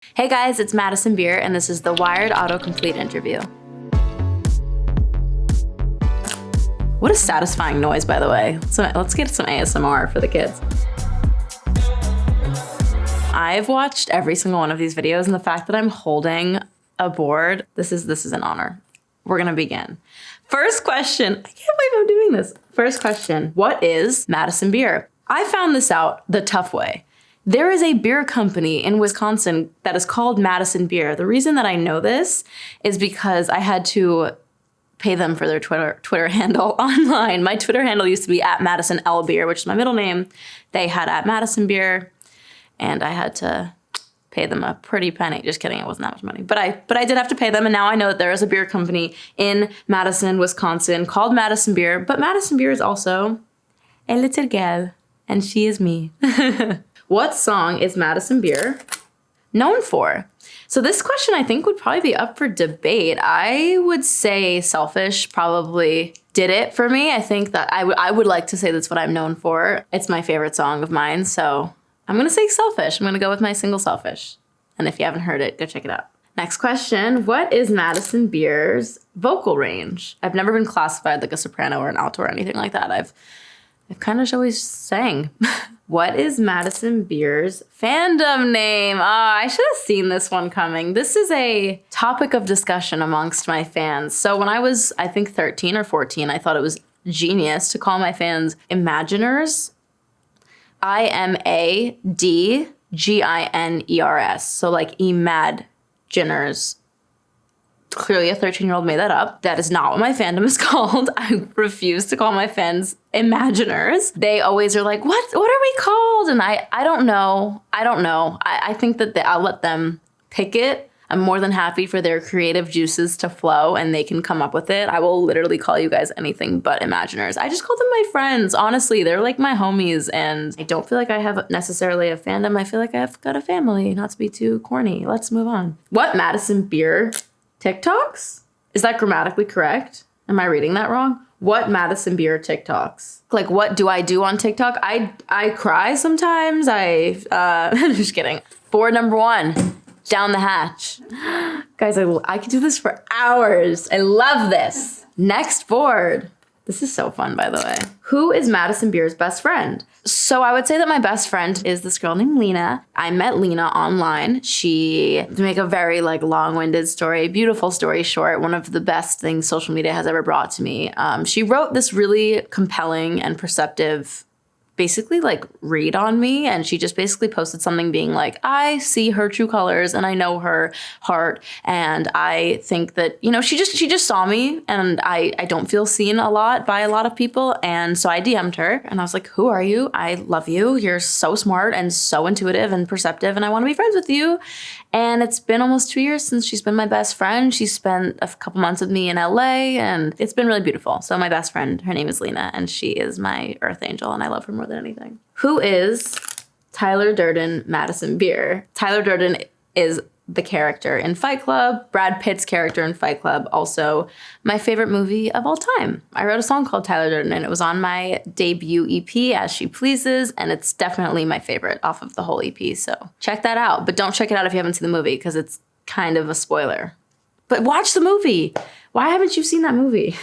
Hey guys, it's Madison Beer, and this is the Wired Autocomplete interview. What a satisfying noise, by the way. So let's get some ASMR for the kids. I've watched every single one of these videos, and the fact that I'm holding a board, this is an honor. We're gonna begin. First question, I can't believe I'm doing this. First question, what is Madison Beer? I found this out the tough way. There is a beer company in Wisconsin that is called Madison Beer. The reason that I know this is because I had to pay them for their Twitter handle online. My Twitter handle used to be @MadisonLBeer, which is my middle name. They had @Madison Beer, and I had to pay them a pretty penny. Just kidding, it wasn't that much money. But I did have to pay them, and now I know that there is a beer company in Madison, Wisconsin called Madison Beer. But Madison Beer is also a little girl, and she is me. What song is Madison Beer known for? So this question I think would probably be up for debate. I would say Selfish probably did it for me. I think that I would like to say that's what I'm known for. It's my favorite song of mine, so I'm gonna say Selfish. I'm gonna go with my single Selfish. And if you haven't heard it, go check it out. Next question, what is Madison Beer's vocal range? I've never been classified like a soprano or an alto or anything like that. I've kind of always sang. What is Madison Beer's fandom name? I should have seen this one coming. This is a topic of discussion amongst my fans. So when I was, I think 13 or 14, I thought it was genius to call my fans Imaginers. IMADGINERS. So like Imaginers. Clearly a 13-year-old made that up. That is not what my fandom is called. I refuse to call my fans Imaginers. They always are like, what are we called? And I don't know. I think that I'll let them pick it. I'm more than happy for their creative juices to flow and they can come up with it. I will literally call you guys anything but Imaginers. I just call them my friends. Honestly, they're like my homies, and I don't feel like I have necessarily a fandom. I feel like I've got a family, not to be too corny. Let's move on. What Madison Beer TikToks? Is that grammatically correct? Am I reading that wrong? What Madison Beer TikToks? Like, what do I do on TikTok? I cry sometimes. I'm just kidding. Board number 1, down the hatch. Guys, I could do this for hours. I love this. Next board. This is so fun, by the way. Who is Madison Beer's best friend? So I would say that my best friend is this girl named Lena. I met Lena online. To make a very long-winded story, beautiful story short, one of the best things social media has ever brought to me. She wrote this really compelling and perceptive basically read on me, and she just basically posted something being like, I see her true colors and I know her heart, and I think that, she just saw me, and I don't feel seen a lot by a lot of people. And so I DM'd her and I was like, who are you? I love you. You're so smart and so intuitive and perceptive, and I want to be friends with you. And it's been almost 2 years since she's been my best friend. She spent a couple months with me in LA, and it's been really beautiful. So my best friend, her name is Lena, and she is my earth angel, and I love her more than anything. Who is Tyler Durden Madison Beer? Tyler Durden is the character in Fight Club, Brad Pitt's character in Fight Club, also my favorite movie of all time. I wrote a song called Tyler Durden, and it was on my debut EP, As She Pleases, and it's definitely my favorite off of the whole EP, so check that out. But don't check it out if you haven't seen the movie, because it's kind of a spoiler. But watch the movie. Why haven't you seen that movie?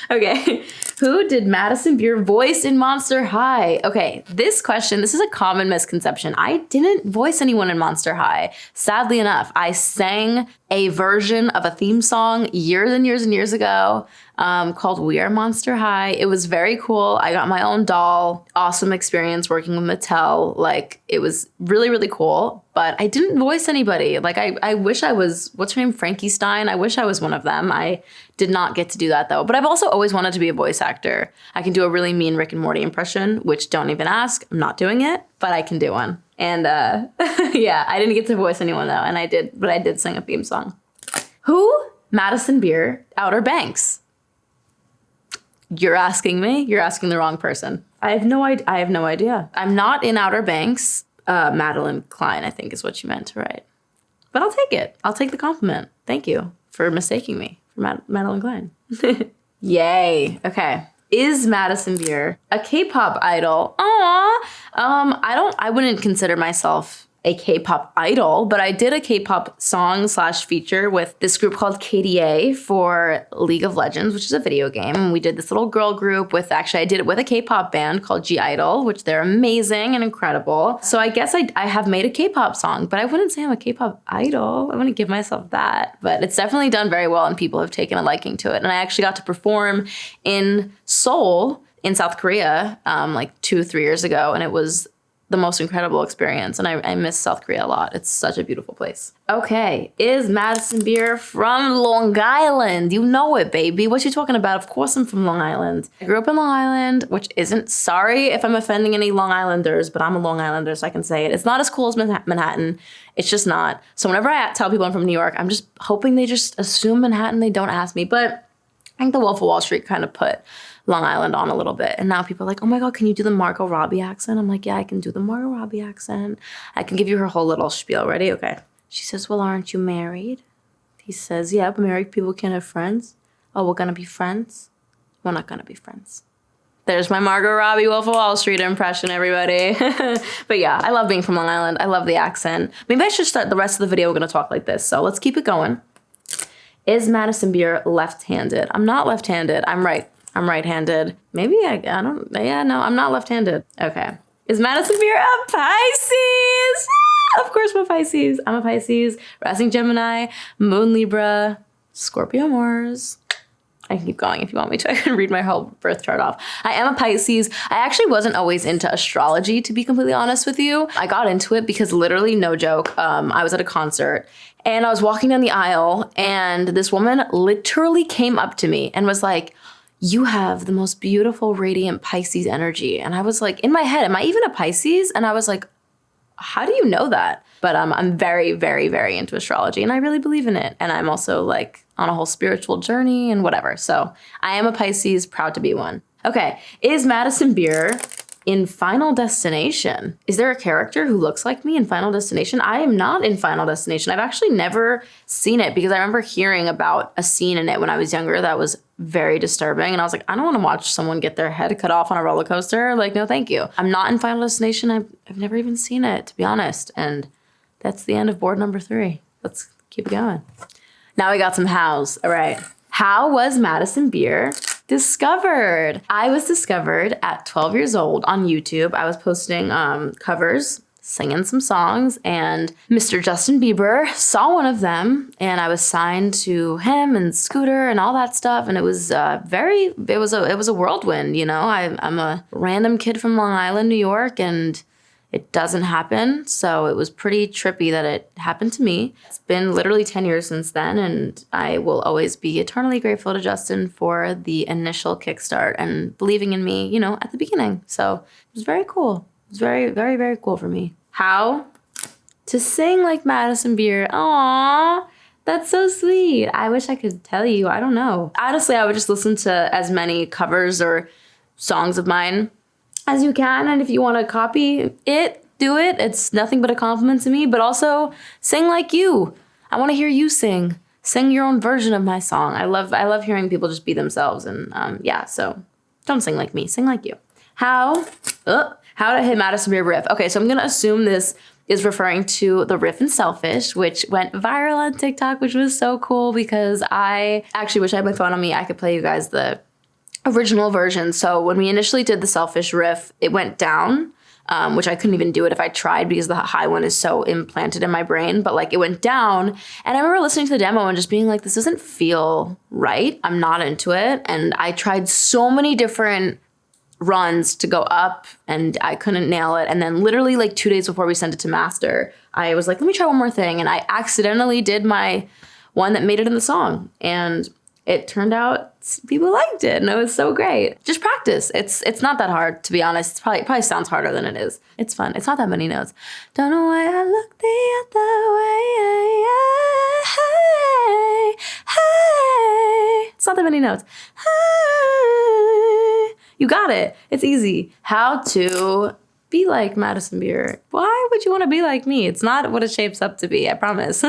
Okay. Who did Madison Beer voice in Monster High? Okay, this is a common misconception. I didn't voice anyone in Monster High. Sadly enough, I sang a version of a theme song years and years and years ago called We Are Monster High. It was very cool. I got my own doll. Awesome experience working with Mattel. It was really, really cool. But I didn't voice anybody. I wish I was, what's her name? Frankie Stein. I wish I was one of them. I did not get to do that though. But I've also always wanted to be a voice actor. I can do a really mean Rick and Morty impression, which don't even ask. I'm not doing it, but I can do one. And yeah, I didn't get to voice anyone though. And I did sing a theme song. Who? Madison Beer, Outer Banks. You're asking me? You're asking the wrong person. I have no idea. I'm not in Outer Banks. Madeline Klein, I think is what you meant to write. But I'll take it. I'll take the compliment. Thank you for mistaking me for Madeline Klein. Yay. Okay. Is Madison Beer a K-pop idol? Aww. I wouldn't consider myself a K-pop idol, but I did a K-pop song / feature with this group called KDA for League of Legends, which is a video game. And we did this little girl group with, actually I did it with a K-pop band called G-Idol, which they're amazing and incredible. So I guess I have made a K-pop song, but I wouldn't say I'm a K-pop idol. I wouldn't give myself that, but it's definitely done very well and people have taken a liking to it. And I actually got to perform in Seoul in South Korea like 2-3 years ago, and it was the most incredible experience, and I miss South Korea a lot. It's such a beautiful place. Okay, is Madison Beer from Long Island? You know it, baby. What you talking about? Of course I'm from Long Island. I grew up in Long Island, which isn't, sorry if I'm offending any Long Islanders, but I'm a Long Islander, so I can say it. It's not as cool as Manhattan. It's just not. So whenever I tell people I'm from New York, I'm just hoping they just assume Manhattan. They don't ask me, but I think the Wolf of Wall Street kind of put Long Island on a little bit. And now people are like, oh my God, can you do the Margot Robbie accent? I'm like, yeah, I can do the Margot Robbie accent. I can give you her whole little spiel. Ready? Okay. She says, well, aren't you married? He says, yeah, but married people can't have friends. Oh, we're going to be friends? We're not going to be friends. There's my Margot Robbie Wolf of Wall Street impression, everybody. But yeah, I love being from Long Island. I love the accent. Maybe I should start the rest of the video. We're going to talk like this. So let's keep it going. Is Madison Beer left-handed? I'm not left-handed. I'm right. I'm right-handed. Maybe I don't, yeah, no, I'm not left-handed. Okay. Is Madison Beer a Pisces? Of course I'm a Pisces. I'm a Pisces, rising Gemini, moon Libra, Scorpio Mars. I can keep going if you want me to. I can read my whole birth chart off. I am a Pisces. I actually wasn't always into astrology, to be completely honest with you. I got into it because literally, no joke, I was at a concert and I was walking down the aisle and this woman literally came up to me and was like, you have the most beautiful, radiant Pisces energy. And I was like, in my head, am I even a Pisces? And I was like, how do you know that? But I'm very, very, very into astrology and I really believe in it. And I'm also like on a whole spiritual journey and whatever. So I am a Pisces, proud to be one. Okay, is Madison Beer in Final Destination? Is there a character who looks like me in Final Destination? I am not in Final Destination. I've actually never seen it because I remember hearing about a scene in it when I was younger that was very disturbing. And I was like, I don't want to watch someone get their head cut off on a roller coaster. Like, no, thank you. I'm not in Final Destination. I've never even seen it, to be honest. And that's the end of board number 3. Let's keep it going. Now we got some hows. All right. How was Madison Beer discovered? I was discovered at 12 years old on YouTube. I was posting covers, singing some songs, and Mr. Justin Bieber saw one of them, and I was signed to him and Scooter and all that stuff, and it was it was a whirlwind, you know. I'm a random kid from Long Island, New York, and it doesn't happen, so it was pretty trippy that it happened to me. It's been literally 10 years since then, and I will always be eternally grateful to Justin for the initial kickstart and believing in me, you know, at the beginning. So it was very cool. It was very, very, very cool for me. How to sing like Madison Beer. Aww, that's so sweet. I wish I could tell you. I don't know. Honestly, I would just listen to as many covers or songs of mine as you can, and if you want to copy it, do it. It's nothing but a compliment to me, but also sing like you. I want to hear you sing. Sing your own version of my song. I love hearing people just be themselves, and yeah, so don't sing like me, sing like you. How to hit Madison Beer riff. Okay, so I'm going to assume this is referring to the riff in Selfish, which went viral on TikTok, which was so cool because I actually wish I had my phone on me. I could play you guys the original version. So when we initially did the Selfish riff, it went down, which I couldn't even do it if I tried because the high one is so implanted in my brain, but like it went down. And I remember listening to the demo and just being like, this doesn't feel right. I'm not into it. And I tried so many different runs to go up and I couldn't nail it. And then literally like 2 days before we sent it to master, I was like, let me try one more thing. And I accidentally did my one that made it in the song. And it turned out people liked it, and it was so great. Just practice. It's not that hard, to be honest. It probably sounds harder than it is. It's fun. It's not that many notes. Don't know why I look the other way. Hey. It's not that many notes. Hey. You got it. It's easy. How to be like Madison Beer. Why would you want to be like me? It's not what it shapes up to be, I promise.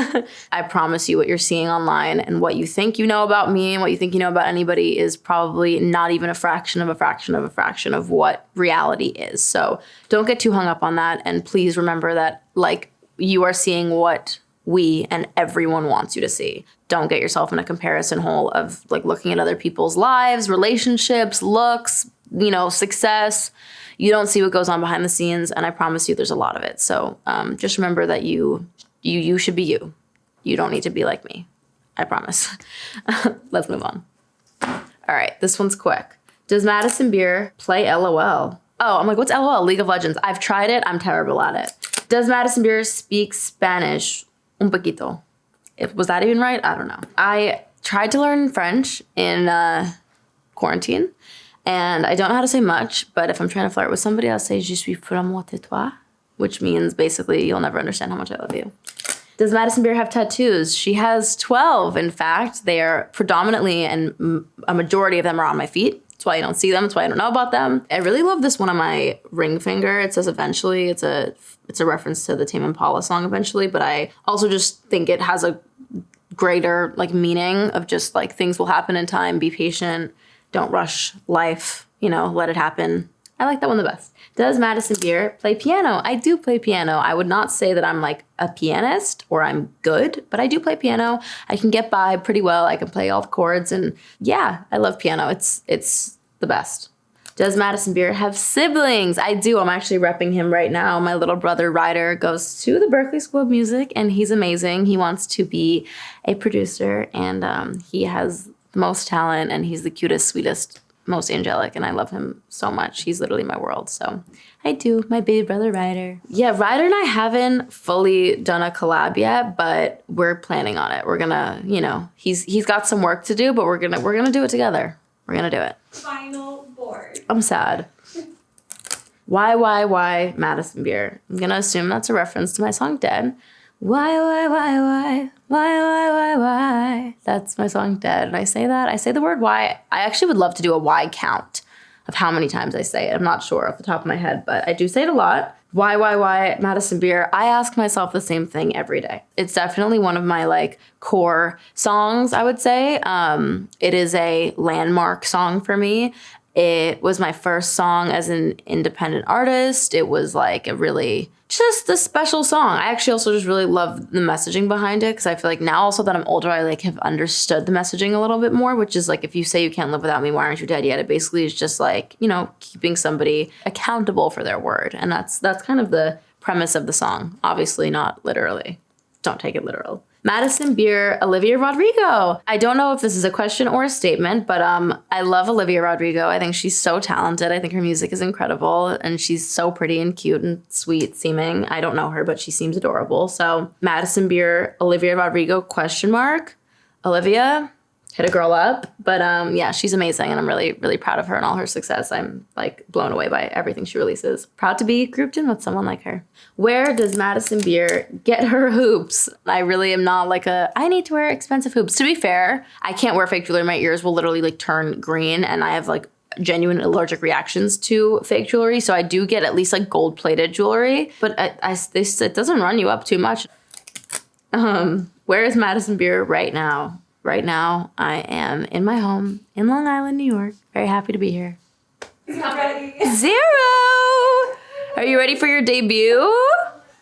I promise you what you're seeing online and what you think you know about me and what you think you know about anybody is probably not even a fraction of a fraction of a fraction of what reality is. So don't get too hung up on that. And please remember that, like you are seeing what we and everyone wants you to see. Don't get yourself in a comparison hole of like looking at other people's lives, relationships, looks, you know, success. You don't see what goes on behind the scenes, and I promise you there's a lot of it. So just remember that you should be you. You don't need to be like me. I promise. Let's move on. All right, this one's quick. Does Madison Beer play LOL? Oh, I'm like, what's LOL? League of Legends. I've tried it. I'm terrible at it. Does Madison Beer speak Spanish? Un poquito. Was that even right? I don't know. I tried to learn French in quarantine, and I don't know how to say much, but if I'm trying to flirt with somebody, I'll say, je suis vraiment de toi, which means basically you'll never understand how much I love you. Does Madison Beer have tattoos? She has 12, in fact. They are predominantly, and a majority of them are on my feet. That's why you don't see them. That's why I don't know about them. I really love this one on my ring finger. It says eventually. It's a reference to the Tame Impala song eventually, but I also just think it has a greater like meaning of just like things will happen in time. Be patient. Don't rush life. You know, let it happen. I like that one the best. Does Madison Beer play piano? I do play piano. I would not say that I'm like a pianist or I'm good, but I do play piano. I can get by pretty well. I can play all the chords, and yeah, I love piano. It's the best. Does Madison Beer have siblings? I do. I'm actually repping him right now. My little brother Ryder goes to the Berklee School of Music, and he's amazing. He wants to be a producer, and he has the most talent, and he's the cutest, sweetest, most angelic, and I love him so much. He's literally my world. So I do. My baby brother Ryder. Yeah, Ryder and I haven't fully done a collab yet, but we're planning on it. We're gonna, you know, he's got some work to do, but we're gonna do it together. We're gonna do it. Final board. I'm sad. Why Madison Beer? I'm gonna assume that's a reference to my song Dead. Why? That's my song Dead. And I say that. I say the word why. I actually would love to do a why count of how many times I say it. I'm not sure off the top of my head, but I do say it a lot. Why, Madison Beer? I ask myself the same thing every day. It's definitely one of my like core songs, I would say. It is a landmark song for me. It was my first song as an independent artist. It was like a really just a special song. I actually also just really love the messaging behind it, because I feel like now also that I'm older, I like have understood the messaging a little bit more, which is like, if you say you can't live without me, why aren't you dead yet? It basically is just like, you know, keeping somebody accountable for their word. And that's kind of the premise of the song. Obviously not literally. Don't take it literal. Madison Beer, Olivia Rodrigo. I don't know if this is a question or a statement, but I love Olivia Rodrigo. I think she's so talented. I think her music is incredible, and she's so pretty and cute and sweet seeming. I don't know her, but she seems adorable. So Madison Beer, Olivia Rodrigo, ? Olivia, hit a girl up. But yeah, she's amazing, and I'm really, really proud of her and all her success. I'm like blown away by everything she releases. Proud to be grouped in with someone like her. Where does Madison Beer get her hoops? I really am not like I need to wear expensive hoops. To be fair, I can't wear fake jewelry. My ears will literally like turn green, and I have like genuine allergic reactions to fake jewelry. So I do get at least like gold-plated jewelry, but it doesn't run you up too much. Where is Madison Beer right now? Right now, I am in my home in Long Island, New York. Very happy to be here. Not ready. 0! Are you ready for your debut?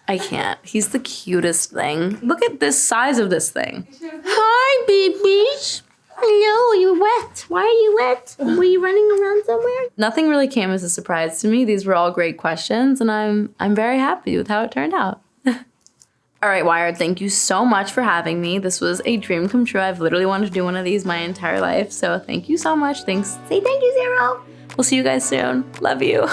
I can't. He's the cutest thing. Look at this size of this thing. Hi, babies. Hello, are you wet? Why are you wet? Were you running around somewhere? Nothing really came as a surprise to me. These were all great questions, and I'm very happy with how it turned out. All right, Wired, thank you so much for having me. This was a dream come true. I've literally wanted to do one of these my entire life, so thank you so much. Thanks. Say thank you, 0. We'll see you guys soon. Love you.